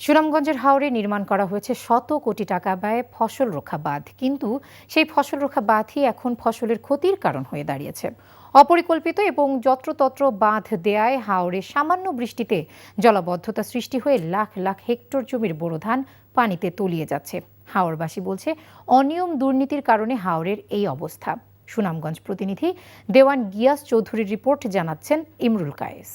সুনামগঞ্জের হাওরে নির্মাণ করা হয়েছে শত কোটি টাকা ব্যয়ে ফসল রক্ষা বাঁধ, কিন্তু সেই ফসল রক্ষা বাঁধই এখন ফসলের ক্ষতির কারণ হয়ে দাঁড়িয়েছে। অপরিকল্পিত এবং যত্রতত্র বাঁধ দেয়ায় হাওরে সামান্য বৃষ্টিতে জলাবদ্ধতা সৃষ্টি হয়ে লাখ লাখ হেক্টর জমির বোরো ধান পানিতে তলিয়ে যাচ্ছে। হাওরবাসী বলছে, অনিয়ম দুর্নীতির কারণে হাওরের এই অবস্থা। সুনামগঞ্জ প্রতিনিধি দেওয়ান গিয়াস চৌধুরীর রিপোর্ট, জানাচ্ছেন ইমরুল কায়েস।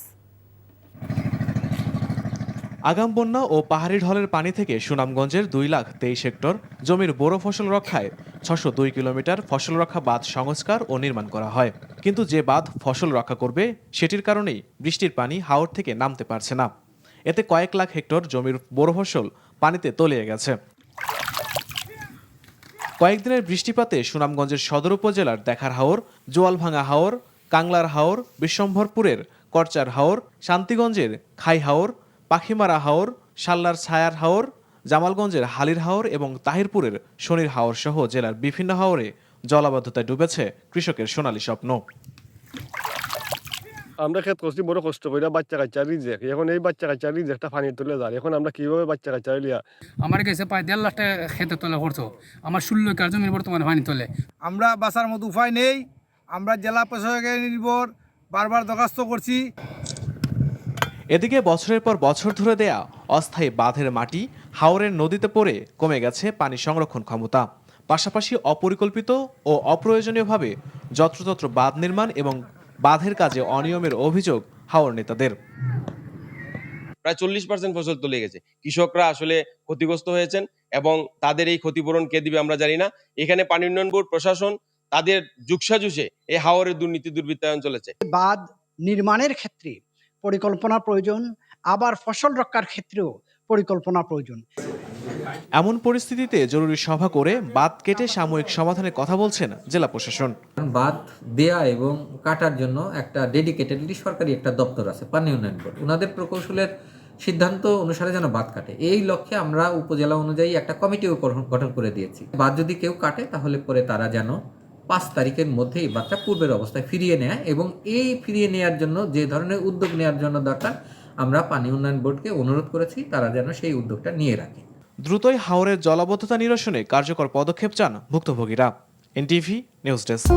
আগাম বন্যা ও পাহাড়ি ঢলের পানি থেকে সুনামগঞ্জের 2,23,000 হেক্টর জমির বোরো ফসল রক্ষায় 602 কিলোমিটার ফসল রক্ষা বাঁধ সংস্কার ও নির্মাণ করা হয়। কিন্তু যে বাঁধ ফসল রক্ষা করবে সেটির কারণেই বৃষ্টির পানি হাওর থেকে নামতে পারছে না। এতে কয়েক লাখ হেক্টর জমির বোরো ফসল পানিতে তলিয়ে গেছে। কয়েকদিনের বৃষ্টিপাতে সুনামগঞ্জের সদর উপজেলার দেখার হাওর, জোয়ালভাঙা হাওর, কাংলার হাওর, বিশ্বম্ভরপুরের করচার হাওর, শান্তিগঞ্জের খাই হাওর, পাখিমারা হাওর, শাল্লার ছায়ার হাওর, জামালগঞ্জের হালির হাওর এবং তাহিরপুরের শনির হাওর সহ জেলার বিভিন্ন হাওরে জলাবদ্ধতায় ডুবেছে কৃষকের সোনালী স্বপ্ন। আমরা ক্ষেত করছি বড় কষ্ট করে বাচ্চা কাচ্চা রিজেক, এখন এই বাচ্চা কাচ্চা রিজেকটা পানি তুলে যায়। এখন আমরা কিভাবে বাচ্চা কাচ্চা লিয়া? আমার কাছে প্রায় 1.5 লাখ টাকা খেতে তোলা করতো, আমার 16 একর জমির বর্তমানে পানি তোলে। আমরা বাঁচার মতো উপায় নেই, আমরা জেলা প্রশাসকের নির্ভর বারবার দরখাস্ত করছি। এদিকে বছরের পর বছর ধরে দেয়া অস্থায়ী বাঁধের মাটি হাওরের নদীতে পড়ে কমে গেছে পানি সংরক্ষণ ক্ষমতা। পাশাপাশি অপরিকল্পিত ও অপ্রয়োজনীয়ভাবে যত্রতত্র বাঁধ নির্মাণ এবং বাঁধের কাজে অনিয়মের অভিযোগ হাওর নেতাদের। প্রায় 40% ফসল তলিয়ে গেছে। কৃষকরা আসলে ক্ষতিগ্রস্ত হয়েছেন এবং তাদের এই ক্ষতিপূরণ কে দিবে আমরা জানি না। এখানে পানি উন্নয়ন বোর্ড প্রশাসন তাদের যুগসাজুষে এই হাওরের দুর্নীতি দুর্বৃত্তায়ন চলেছে। বাঁধ নির্মাণের ক্ষেত্রে পরিকল্পনা প্রয়োজন, আবার ফসল রক্ষার ক্ষেত্রেও পরিকল্পনা প্রয়োজন। এমন পরিস্থিতিতে জরুরি সভা করে বাঁধ কেটে সাময়িক সমাধানের কথা বলছেন জেলা প্রশাসন। বাঁধ দেয়া এবং কাটার জন্য একটা ডেডিকেটেডলি সরকারি একটা দপ্তর আছে, পানি উন্নয়ন বোর্ড। ওনাদের প্রকৌশলের সিদ্ধান্ত অনুসারে যেন বাঁধ কাটে, এই লক্ষ্যে আমরা উপজেলা অনুযায়ী একটা কমিটিও গঠন করে দিয়েছি। বাঁধ যদি কেউ কাটে তাহলে পরে তারা যেন 5 তারিখের মধ্যে এই বাঁধটা পূর্বের অবস্থায় ফিরিয়ে নেয়, এবং এই ফিরিয়ে নেওয়ার জন্য যে ধরনের উদ্যোগ নেওয়ার জন্য দরকার আমরা পানি উন্নয়ন বোর্ডকে অনুরোধ করেছি তারা যেন সেই উদ্যোগটা নিয়ে রাখে। দ্রুতই হাওরের জলাবদ্ধতা নিরসনে কার্যকর পদক্ষেপ চান ভুক্তভোগীরা। NTV news desk.